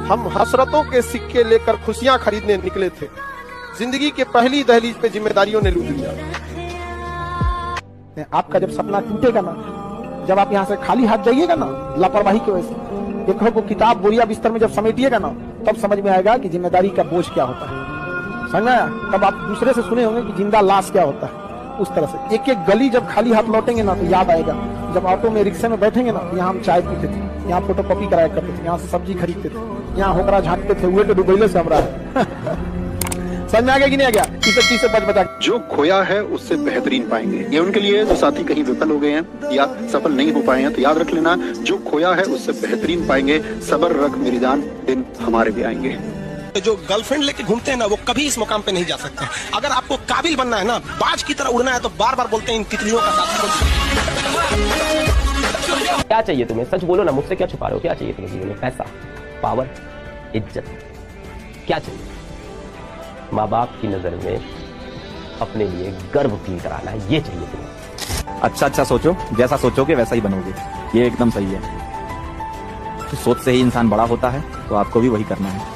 हम हसरतों के सिक्के लेकर खुशियां खरीदने निकले थे। जिंदगी के पहली दहलीज पे जिम्मेदारियों ने लूट लिया। आपका जब सपना टूटेगा ना, जब आप यहाँ से खाली हाथ जाइएगा ना लापरवाही की वजह से, एक को किताब बोरिया बिस्तर में जब समेटिएगा ना, तब समझ में आएगा कि जिम्मेदारी का बोझ क्या होता है। समझ आया? तब आप दूसरे से सुने होंगे कि जिंदा लाश क्या होता है। उस तरह से एक एक गली जब खाली हाथ लौटेंगे ना, तो याद आएगा जब ऑटो में रिक्शे में बैठेंगे ना, यहाँ हम चाय पीते थे, यहाँ फोटोकॉपी कराया करते थे, यहाँ से सब्जी खरीदते थे, यहाँ होकरा झाँकते थे, हुए तो डुबैले से हमरा समझ में आ गया कि नहीं आ गया? इस चीज से बच बचा। जो खोया है उससे बेहतरीन पाएंगे। ये उनके लिए जो साथी कहीं विफल हो गए हैं या सफल नहीं हो पाए हैं, तो याद रख लेना, जो खोया है उससे बेहतरीन पाएंगे। सब्र रख मेरी जान, दिन हमारे भी आएंगे। जो गर्लफ्रेंड लेके घूमते हैं ना, वो कभी इस मुकाम पे नहीं जा सकते। अगर आपको काबिल बनना है ना, बाज की तरह उड़ना है, तो बार बार बोलते हैं इन तितलियों का साथ। क्या चाहिए तुम्हें? सच बोलो ना, मुझसे क्या छुपा रहे हो? क्या चाहिए तुम्हें जीवन में? पैसा, पावर, इज्जत, क्या चाहिए? माँ बाप की नजर में अपने लिए गर्व फील कराना है, ये चाहिए तुम्हें। अच्छा सोचो, जैसा सोचोगे वैसा ही बनोगे, ये एकदम सही है। तो सोच से ही इंसान बड़ा होता है, तो आपको भी वही करना है।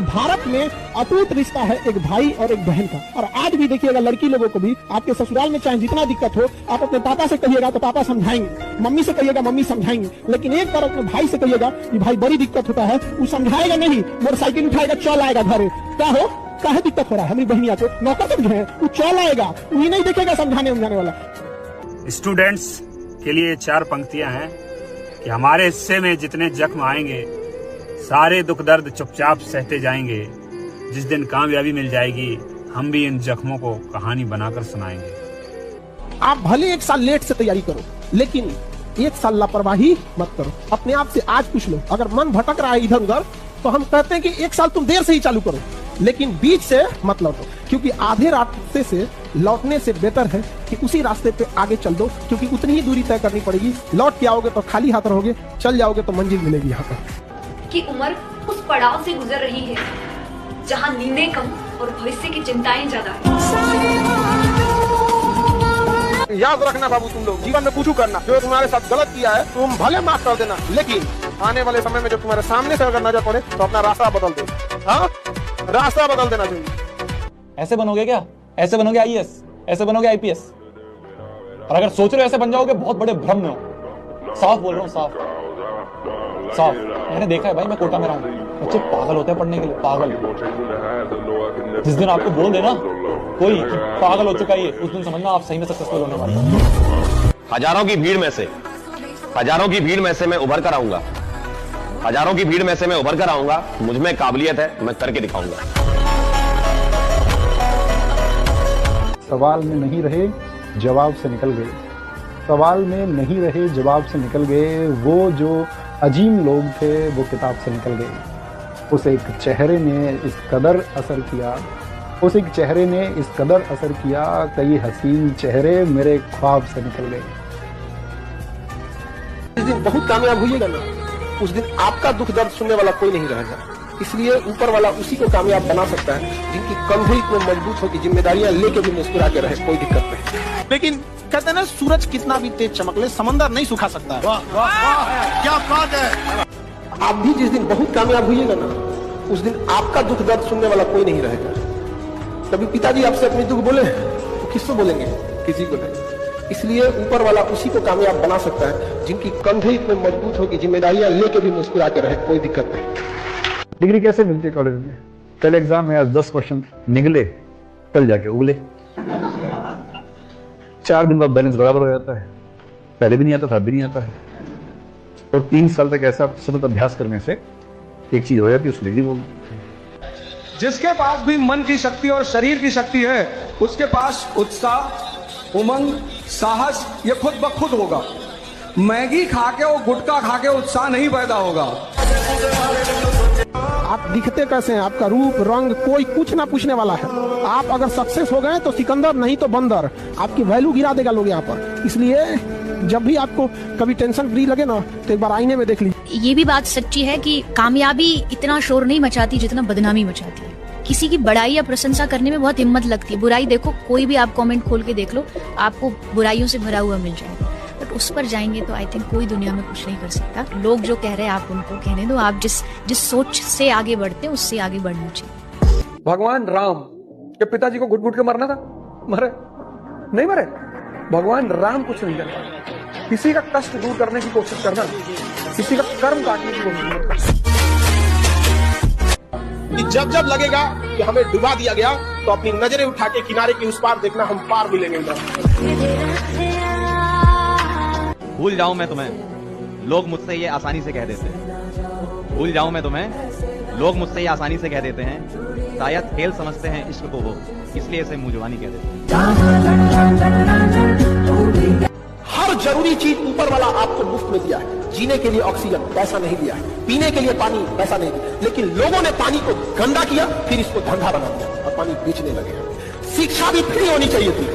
भारत में अटूट रिश्ता है एक भाई और एक बहन का। और आज भी देखिएगा लड़की लोगों को भी आपके ससुराल में चाहे जितना दिक्कत हो, आप अपने पापा से कहिएगा तो पापा समझाएंगे, मम्मी से कहिएगा मम्मी समझाएंगे, लेकिन एक बार अपने भाई से कहिएगा कि भाई बड़ी दिक्कत होता है, वो समझाएगा नहीं, मोटरसाइकिल उठाएगा चल आएगा घर। क्या हो, क्या है दिक्कत हो रहा है, हमारी बहनिया को नौकर समझे, वो चल आएगा, वो नहीं देखेगा समझाने उमझाने वाला। स्टूडेंट्स के लिए 4 पंक्तियां हैं कि हमारे हिस्से में जितने जख्म आएंगे, सारे दुख दर्द चुपचाप सहते जाएंगे। जिस दिन कामयाबी मिल जाएगी, हम भी इन जख्मों को कहानी बनाकर सुनाएंगे। आप भले 1 साल लेट से तैयारी करो, लेकिन 1 साल लापरवाही मत करो। अपने आप से आज पूछ लो, अगर मन भटक रहा है इधर उधर, तो हम कहते हैं कि 1 साल तुम देर से ही चालू करो, लेकिन बीच से मत लौटो, क्योंकि आधे रास्ते से लौटने से बेहतर है कि उसी रास्ते पे आगे चल दो, क्योंकि उतनी ही दूरी तय करनी पड़ेगी। लौट के आओगे तो खाली हाथ रहोगे, चल जाओगे तो मंजिल मिलेगी। यहाँ पर की उम्र उस पड़ाव से गुजर रही है जहां नींदें कम और भविष्य की चिंताएं ज्यादा है। याद रखना बाबू, तुम लोग जीवन में कुछ करना, जो तुम्हारे साथ गलत किया है तुम भले माफ कर देना, लेकिन आने वाले समय में जब तुम्हारे सामने से अगर नजर पड़े तो अपना रास्ता बदल दो। हाँ, रास्ता बदल देना चाहिए। ऐसे बनोगे क्या? ऐसे बनोगे IAS, ऐसे बनोगे IPS। और अगर सोच रहे हो ऐसे बन जाओगे, बहुत बड़े भ्रम में हो। साफ बोल रहा हूँ, साफ। मैंने देखा है भाई, मैं कोटा में रहा हूँ, बच्चे पागल होते हैं पढ़ने के लिए, पागल। जिस दिन आपको बोल देना कोई कि पागल हो चुका है, उस दिन समझना आप सही में सक्सेसफुल होने वाले हैं। हजारों की भीड़ में से मैं उभर कर आऊंगा। हजारों की भीड़ में से मैं उभर कर आऊंगा। मुझ में काबिलियत है, मैं करके दिखाऊंगा। सवाल में नहीं रहे, जवाब से निकल गए। सवाल में नहीं रहे, जवाब से निकल गए। वो जो अजीम लोग थे, वो किताब से निकल गए। उस एक चेहरे ने इस कदर असर किया, उस एक चेहरे ने इस कदर असर किया, कई हसीन चेहरे मेरे ख्वाब से निकल गए। जिस दिन बहुत कामयाब हुईएगा ना, उस दिन आपका दुख दर्द सुनने वाला कोई नहीं रहेगा। इसलिए ऊपर वाला उसी को कामयाब बना सकता है जिनकी कंधे इतने मजबूत हो कि जिम्मेदारियां लेके भी मुस्कुरा के रहे, कोई दिक्कत नहीं। लेकिन कहते हैं ना, सूरज कितना भी तेज चमक ले, समंदर नहीं सुखा सकता। वाह वाह, क्या बात है। आप भी जिस दिन बहुत कामयाब हुईएगा ना, उस दिन आपका दुख दर्द सुनने वाला कोई नहीं रहेगा। कभी पिताजी आपसे अपनी दुख बोले तो किसको बोलेंगे? किसी को नहीं। इसलिए ऊपर वाला उसी को कामयाब बना सकता है जिनकी कंधे इतने मजबूत हो कि जिम्मेदारियां लेके भी मुस्कुरा के रहे, कोई दिक्कत नहीं। डिग्री कैसे मिलती है कॉलेज में? पहले एग्जाम में आज 10 क्वेश्चन निकले, कल जाके उगले। 4 दिन बाद बैलेंस बराबर हो जाता है। पहले भी नहीं आता था, अभी नहीं आता है। और 3 साल तक ऐसा सतत अभ्यास करने से एक चीज हो जाती है, उस डिग्री को। जिसके पास भी मन की शक्ति और शरीर की शक्ति है, उसके पास उत्साह, उमंग, साहस ये खुद ब खुद होगा। मैगी खा के और गुटखा खा के उत्साह नहीं पैदा होगा। आप दिखते कैसे हैं, आपका रूप रंग कोई कुछ ना पूछने वाला है। आप अगर सक्सेस हो गए तो सिकंदर, नहीं तो बंदर। आपकी वैल्यू गिरा देगा लोग यहाँ पर। इसलिए जब भी आपको कभी टेंशन फ्री लगे ना, तो एक बार आईने में देख लीजिए। ये भी बात सच्ची है कि कामयाबी इतना शोर नहीं मचाती जितना बदनामी मचाती है। किसी की बड़ाई या प्रशंसा करने में बहुत हिम्मत लगती है। बुराई देखो, कोई भी आप कमेंट खोल के देख लो, आपको बुराइयों से भरा हुआ मिल जाएगा। बट उस पर जाएंगे तो आई थिंक कोई दुनिया में कुछ नहीं कर सकता। लोग जो कह रहे हैं आप उनको कहने दो, आप जिस सोच से आगे बढ़ते हैं उससे आगे बढ़ना चाहिए। भगवान राम के पिताजी को घुट घुट के मरना था, मरे नहीं मरे। भगवान राम कुछ नहीं करता। किसी का कष्ट दूर करने की कोशिश करना, किसी का कर्म काटने की कोशिश मत करना। कि जब जब लगेगा कि हमें डुबा दिया गया तो अपनी नजरें उठा के किनारे के उस पार देखना, हम पार मिलेंगे उधर। भूल जाऊं मैं तुम्हें, लोग मुझसे ये आसानी से कह देते हैं। भूल जाऊं मैं तुम्हें, लोग मुझसे ये आसानी से कह देते हैं। शायद खेल समझते हैं इश्क को वो, इसलिए इसे मुंहजुबानी कह देते हैं। हर जरूरी चीज ऊपर वाला आपको मुफ्त में दिया है। जीने के लिए ऑक्सीजन पैसा नहीं दिया है, पीने के लिए पानी पैसा नहीं दिया, लेकिन लोगों ने पानी को गंदा किया, फिर इसको धंधा बना दिया और पानी बेचने लगे। शिक्षा भी फ्री होनी चाहिए थी,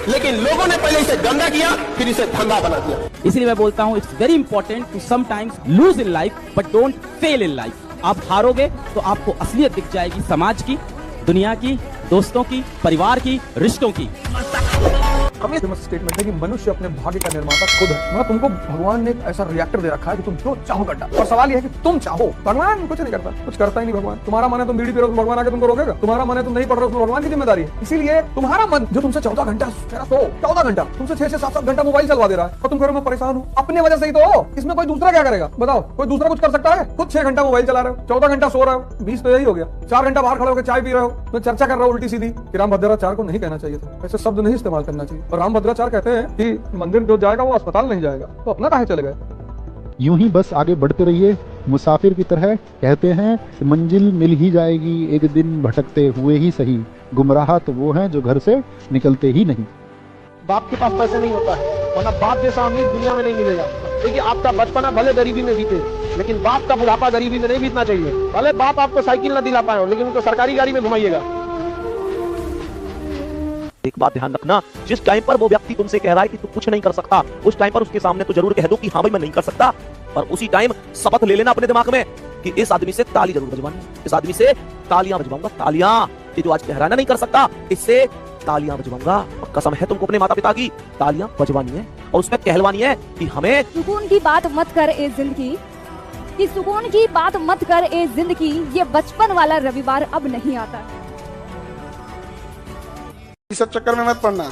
लेकिन लोगों ने पहले इसे गंदा किया, फिर इसे धंधा बना दिया। इसलिए मैं बोलता हूँ, it's very important to sometimes lose in life but don't fail in life. आप हारोगे तो आपको असलियत दिख जाएगी, समाज की, दुनिया की, दोस्तों की, परिवार की, रिश्तों की। हमें स्टेटमेंट है कि मनुष्य अपने भाग्य का निर्माता खुद है। मतलब तुमको भगवान ने एक ऐसा रिएक्टर दे रखा है कि तुम जो चाहो कर डालो, और सवाल यह है कि तुम चाहो। भगवान कुछ नहीं करता, कुछ करता ही नहीं भगवान। तुम्हारा मन है तुम बीड़ी पी रहे हो तो भगवान आके तुमको रोकेगा? तुम्हारा मन है तुम नहीं पढ़ रहे हो तो भगवान की जिम्मेदारी है। इसीलिए तुम्हारा मन जो तुमसे 14 घंटा 14 घंटा तुमसे 6 से 7 घंटा मोबाइल चलवा दे रहा है और तुम कह रहे हो मैं परेशान हूँ, अपने वजह से ही तो हो। इसमें कोई दूसरा क्या करेगा बताओ? कोई दूसरा कुछ कर सकता है? खुद 6 घंटा मोबाइल चला रहे हो, 14 घंटा सो रहे हो, 20 तो यही हो गया। 4 घंटा बाहर खड़े होकर चाय पी रहे हो, तो चर्चा कर रहे हो उल्टी सीधी कि रामभद्राचार्य को नहीं कहना चाहिए था, ऐसे शब्द नहीं इस्तेमाल करना चाहिए। और रामभद्राचार्य कहते हैं कि मंदिर जो जाएगा वो अस्पताल नहीं जाएगा, तो अपना काहे चले गए? यूं ही बस आगे बढ़ते रहिए मुसाफिर की तरह। कहते हैं मंजिल मिल ही जाएगी एक दिन, भटकते हुए ही सही। गुमराह तो वो हैं जो घर से निकलते ही नहीं। बाप के पास पैसे नहीं होता है, वरना बाप जैसा अमीर दुनिया में नहीं मिलेगा। देखिए, आपका बचपना भले गरीबी में बीते, लेकिन बाप का बुढ़ापा गरीबी में नहीं बीतना चाहिए। भले बाप आपको साइकिल न दिला पाए हो, लेकिन उनको सरकारी गाड़ी में घुमाइएगा। एक बात ध्यान रखना, जिस टाइम पर वो व्यक्ति तुमसे कह रहा है कि तू कुछ नहीं कर सकता, उस टाइम पर उसके सामने तो जरूर कह दो कि हाँ भाई मैं नहीं कर सकता, पर उसी टाइम शपथ ले लेना अपने दिमाग में कि इस आदमी से ताली जरूर बजवानी, इस आदमी से तालियां बजवाऊंगा, तालियां। ये जो आज कह रहा है ना नहीं कर सकता, इससे तालियां बजवाऊंगा। और कसम है तुमको अपने माता पिता की, तालियां बजवानी है और उसमें कहलवानी है कि हमें सुकून की बात मत कर ए जिंदगी, कि सुकून की बात मत कर ए जिंदगी, ये बचपन वाला रविवार अब नहीं आता। इस सब चक्कर में मत पड़ना,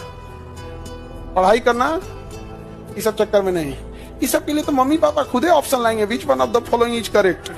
पढ़ाई करना इस सब चक्कर में नहीं। इस सब के लिए तो मम्मी पापा खुद ही ऑप्शन लाएंगे, which one of the following is correct.